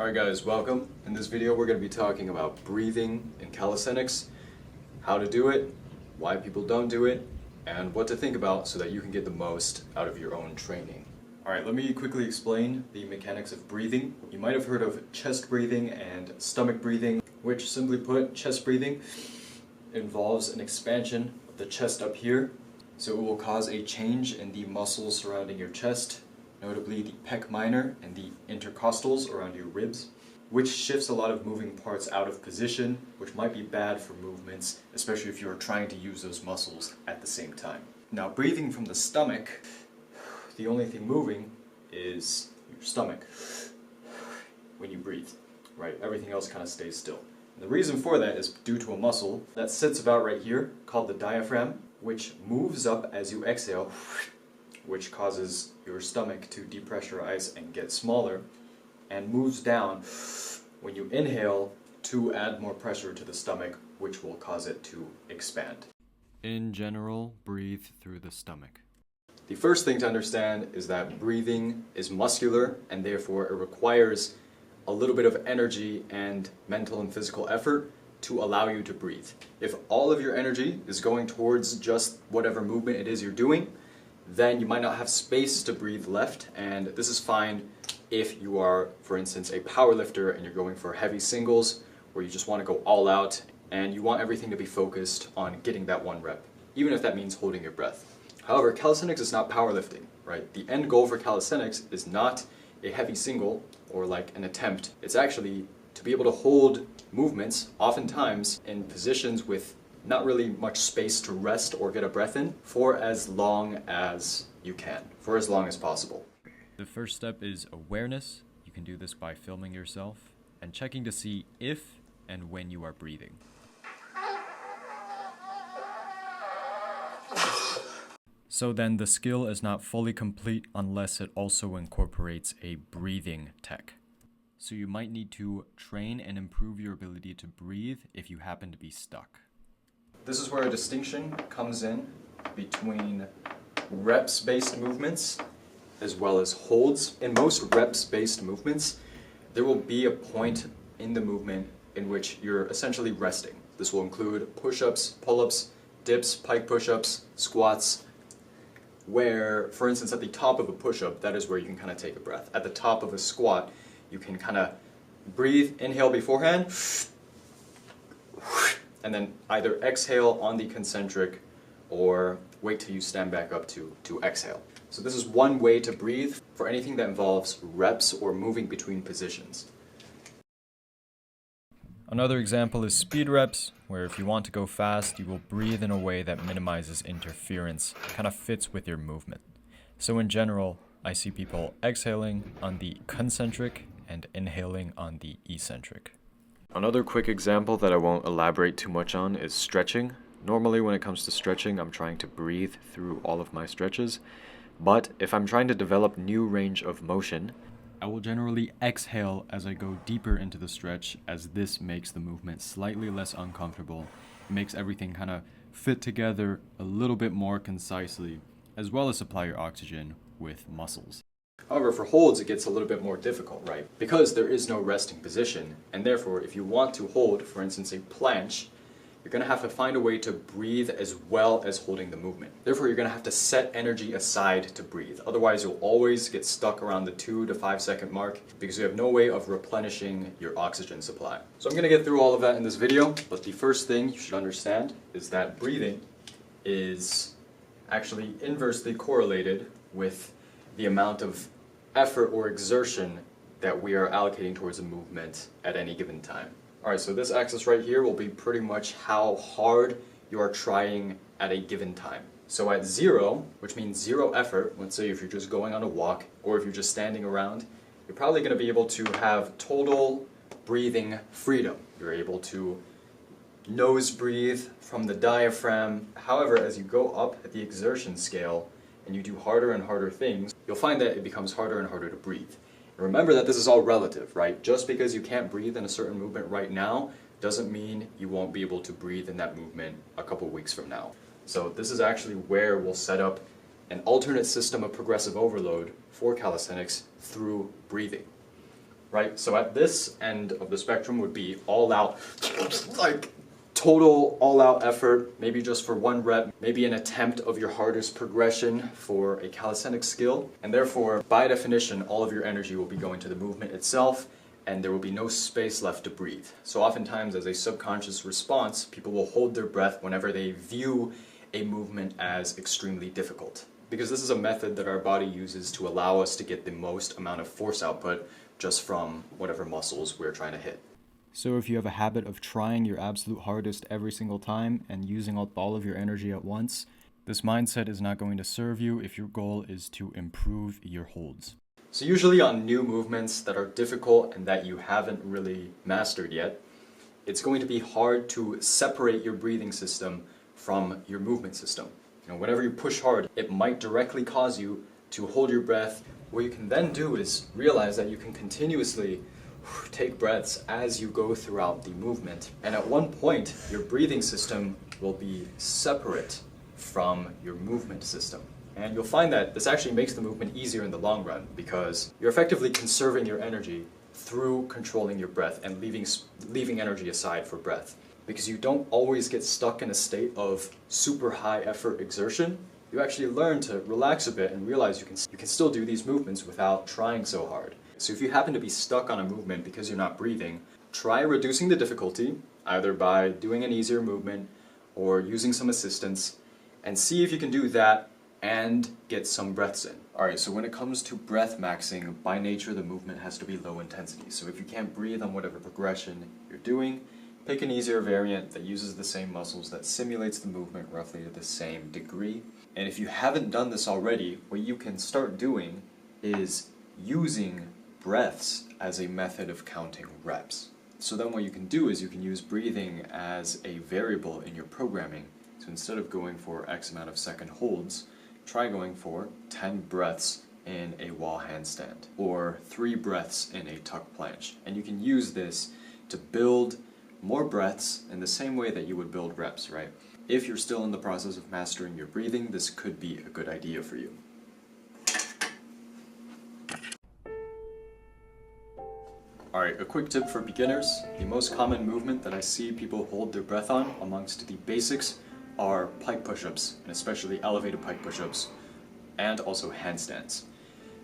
Alright guys, welcome. In this video we're going to be talking about breathing in calisthenics, how to do it, why people don't do it, and what to think about so that you can get the most out of your own training. Alright, let me quickly explain the mechanics of breathing. You might have heard of chest breathing and stomach breathing, which simply put, chest breathing involves an expansion of the chest up here, so it will cause a change in the muscles surrounding your chest, notably the pec minor and the intercostals around your ribs, which shifts a lot of moving parts out of position, which might be bad for movements, especially if you are trying to use those muscles at the same time. Now, breathing from the stomach, the only thing moving is your stomach when you breathe, right? Everything else kind of stays still. And the reason for that is due to a muscle that sits about right here called the diaphragm, which moves up as you exhale, which causes your stomach to depressurize and get smaller, and moves down when you inhale to add more pressure to the stomach, which will cause it to expand. In general, breathe through the stomach. The first thing to understand is that breathing is muscular, and therefore it requires a little bit of energy and mental and physical effort to allow you to breathe. If all of your energy is going towards just whatever movement it is you're doing, then you might not have space to breathe left, and this is fine if you are, for instance, a powerlifter and you're going for heavy singles, where you just want to go all out and you want everything to be focused on getting that one rep, even if that means holding your breath. However, calisthenics is not powerlifting, right? The end goal for calisthenics is not a heavy single or like an attempt. It's actually to be able to hold movements, oftentimes in positions with not really much space to rest or get a breath in, for as long as you can, for as long as possible. The first step is awareness. You can do this by filming yourself and checking to see if and when you are breathing. So then the skill is not fully complete unless it also incorporates a breathing tech. So you might need to train and improve your ability to breathe if you happen to be stuck. This is where a distinction comes in between reps-based movements as well as holds. In most reps-based movements, there will be a point in the movement in which you're essentially resting. This will include push-ups, pull-ups, dips, pike push-ups, squats, where, for instance, at the top of a push-up, that is where you can kind of take a breath. At the top of a squat, you can kind of breathe, inhale beforehand, and then either exhale on the concentric or wait till you stand back up to exhale. So this is one way to breathe for anything that involves reps or moving between positions. Another example is speed reps, where if you want to go fast, you will breathe in a way that minimizes interference, kind of fits with your movement. So in general, I see people exhaling on the concentric and inhaling on the eccentric. Another quick example that I won't elaborate too much on is stretching. Normally when it comes to stretching, I'm trying to breathe through all of my stretches, but if I'm trying to develop new range of motion, I will generally exhale as I go deeper into the stretch, as this makes the movement slightly less uncomfortable. It makes everything kind of fit together a little bit more concisely, as well as supply your oxygen with muscles. However, for holds, it gets a little bit more difficult, right? Because there is no resting position, and therefore, if you want to hold, for instance, a planche, you're going to have to find a way to breathe as well as holding the movement. Therefore, you're going to have to set energy aside to breathe. Otherwise, you'll always get stuck around the 2 to 5 second mark because you have no way of replenishing your oxygen supply. So I'm going to get through all of that in this video, but the first thing you should understand is that breathing is actually inversely correlated with the amount of effort or exertion that we are allocating towards a movement at any given time. Alright, so this axis right here will be pretty much how hard you are trying at a given time. So at 0, which means 0 effort, let's say if you're just going on a walk or if you're just standing around, you're probably going to be able to have total breathing freedom. You're able to nose breathe from the diaphragm. However, as you go up at the exertion scale and you do harder and harder things, you'll find that it becomes harder and harder to breathe. Remember that this is all relative, right? Just because you can't breathe in a certain movement right now doesn't mean you won't be able to breathe in that movement a couple weeks from now. So this is actually where we'll set up an alternate system of progressive overload for calisthenics through breathing. right? So at this end of the spectrum would be all out, like total all out effort, maybe just for one rep, maybe an attempt of your hardest progression for a calisthenics skill. And therefore, by definition, all of your energy will be going to the movement itself, and there will be no space left to breathe. So oftentimes, as a subconscious response, people will hold their breath whenever they view a movement as extremely difficult. Because this is a method that our body uses to allow us to get the most amount of force output just from whatever muscles we're trying to hit. So if you have a habit of trying your absolute hardest every single time and using up all of your energy at once, this mindset is not going to serve you if your goal is to improve your holds. So usually on new movements that are difficult and that you haven't really mastered yet, it's going to be hard to separate your breathing system from your movement system. Whenever you push hard, it might directly cause you to hold your breath. What you can then do is realize that you can continuously take breaths as you go throughout the movement. And at one point, your breathing system will be separate from your movement system. And you'll find that this actually makes the movement easier in the long run because you're effectively conserving your energy through controlling your breath and leaving energy aside for breath. Because you don't always get stuck in a state of super high effort exertion. You actually learn to relax a bit and realize you can still do these movements without trying so hard. So if you happen to be stuck on a movement because you're not breathing, try reducing the difficulty, either by doing an easier movement or using some assistance, and see if you can do that and get some breaths in. Alright, so when it comes to breathmaxxing, by nature the movement has to be low intensity. So if you can't breathe on whatever progression you're doing, pick an easier variant that uses the same muscles, that simulates the movement roughly to the same degree. And if you haven't done this already, what you can start doing is using breaths as a method of counting reps. So then what you can do is you can use breathing as a variable in your programming. So instead of going for X amount of second holds, try going for 10 breaths in a wall handstand or 3 breaths in a tuck planche. And you can use this to build more breaths in the same way that you would build reps, right? If you're still in the process of mastering your breathing, this could be a good idea for you. Alright, a quick tip for beginners. The most common movement that I see people hold their breath on amongst the basics are pike push-ups, and especially elevated pike push-ups, and also handstands.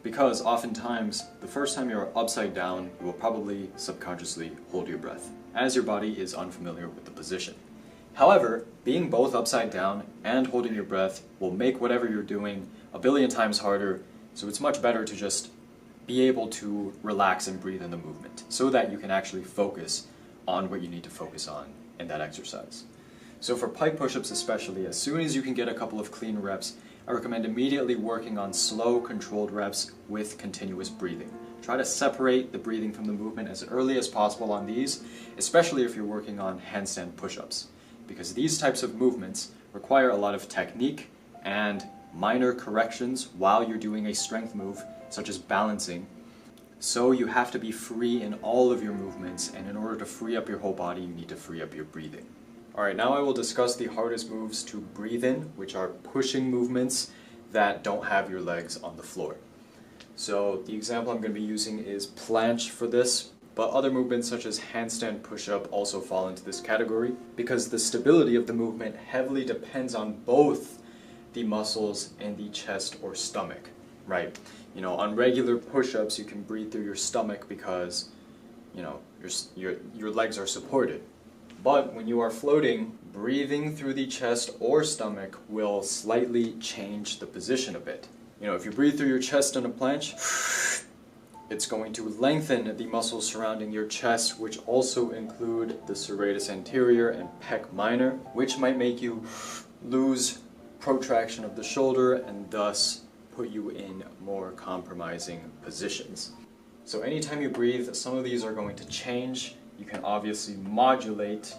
Because oftentimes, the first time you're upside down, you will probably subconsciously hold your breath, as your body is unfamiliar with the position. However, being both upside down and holding your breath will make whatever you're doing a billion times harder, so it's much better to just be able to relax and breathe in the movement so that you can actually focus on what you need to focus on in that exercise. So for pike push-ups especially, as soon as you can get a couple of clean reps, I recommend immediately working on slow, controlled reps with continuous breathing. Try to separate the breathing from the movement as early as possible on these, especially if you're working on handstand push-ups, because these types of movements require a lot of technique and minor corrections while you're doing a strength move, such as balancing. So you have to be free in all of your movements, and in order to free up your whole body, you need to free up your breathing. Alright, now I will discuss the hardest moves to breathe in, which are pushing movements that don't have your legs on the floor. So the example I'm going to be using is planche for this, but other movements such as handstand push-up also fall into this category because the stability of the movement heavily depends on both the muscles in the chest or stomach, right? On regular push-ups you can breathe through your stomach because, your legs are supported. But when you are floating, breathing through the chest or stomach will slightly change the position a bit. If you breathe through your chest on a planche, it's going to lengthen the muscles surrounding your chest, which also include the serratus anterior and pec minor, which might make you lose protraction of the shoulder and thus put you in more compromising positions. So anytime you breathe, some of these are going to change. You can obviously modulate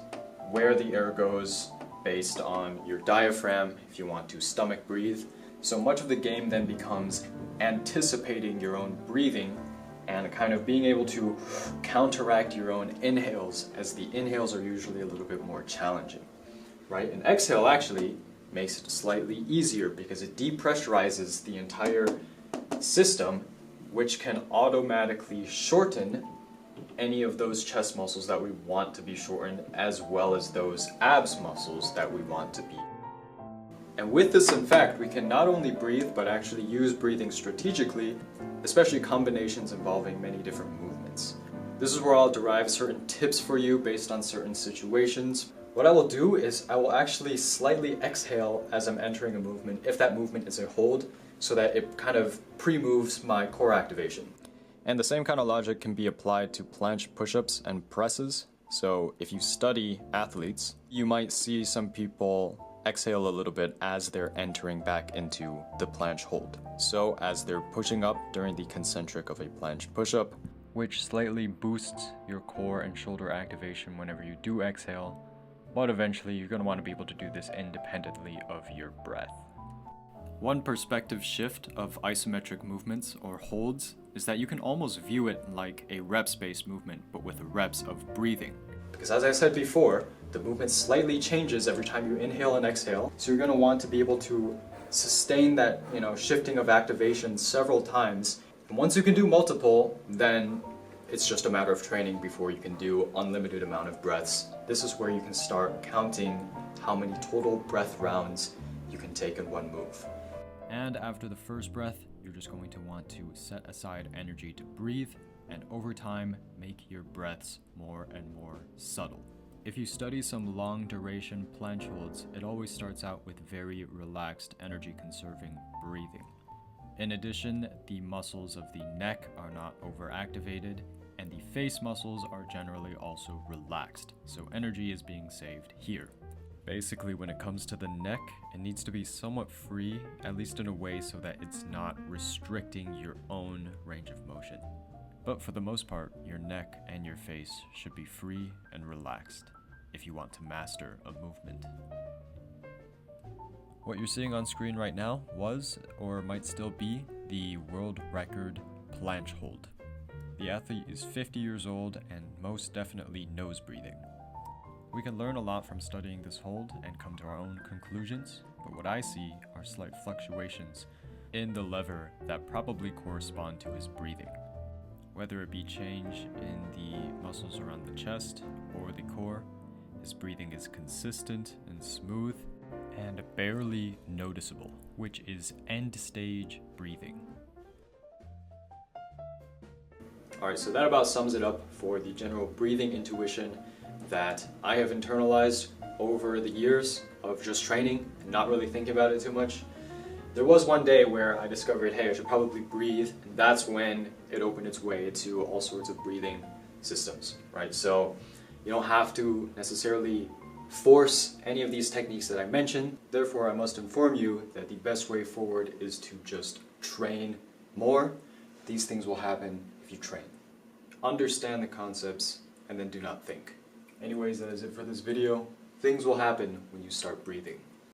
where the air goes based on your diaphragm if you want to stomach breathe. So much of the game then becomes anticipating your own breathing and kind of being able to counteract your own inhales, as the inhales are usually a little bit more challenging, right? An exhale actually makes it slightly easier because it depressurizes the entire system, which can automatically shorten any of those chest muscles that we want to be shortened, as well as those abs muscles that we want to be. And with this, in fact, we can not only breathe, but actually use breathing strategically, especially combinations involving many different movements. This is where I'll derive certain tips for you based on certain situations. What I will do is I will actually slightly exhale as I'm entering a movement, if that movement is a hold, so that it kind of pre-moves my core activation. And the same kind of logic can be applied to planche push-ups and presses. So if you study athletes, you might see some people exhale a little bit as they're entering back into the planche hold. So as they're pushing up during the concentric of a planche push-up, which slightly boosts your core and shoulder activation whenever you do exhale, but eventually you're going to want to be able to do this independently of your breath. One perspective shift of isometric movements or holds is that you can almost view it like a reps-based movement, but with reps of breathing. Because as I said before, the movement slightly changes every time you inhale and exhale. So you're going to want to be able to sustain that, shifting of activation several times. And once you can do multiple, then it's just a matter of training before you can do unlimited amount of breaths. This is where you can start counting how many total breath rounds you can take in one move. And after the first breath, you're just going to want to set aside energy to breathe, and over time, make your breaths more and more subtle. If you study some long duration planche holds, it always starts out with very relaxed, energy conserving breathing. In addition, the muscles of the neck are not overactivated, and the face muscles are generally also relaxed, so energy is being saved here. Basically, when it comes to the neck, it needs to be somewhat free, at least in a way so that it's not restricting your own range of motion. But for the most part, your neck and your face should be free and relaxed if you want to master a movement. What you're seeing on screen right now was, or might still be, the world record planche hold. The athlete is 50 years old and most definitely nose breathing. We can learn a lot from studying this hold and come to our own conclusions, but what I see are slight fluctuations in the lever that probably correspond to his breathing. Whether it be change in the muscles around the chest or the core, his breathing is consistent and smooth and barely noticeable, which is end stage breathing. Alright, so that about sums it up for the general breathing intuition that I have internalized over the years of just training and not really thinking about it too much. There was one day where I discovered, hey, I should probably breathe, and that's when it opened its way to all sorts of breathing systems, right? So you don't have to necessarily force any of these techniques that I mentioned. Therefore, I must inform you that the best way forward is to just train more. These things will happen if you train. Understand the concepts and then do not think. Anyways, that is it for this video. Things will happen when you start breathing.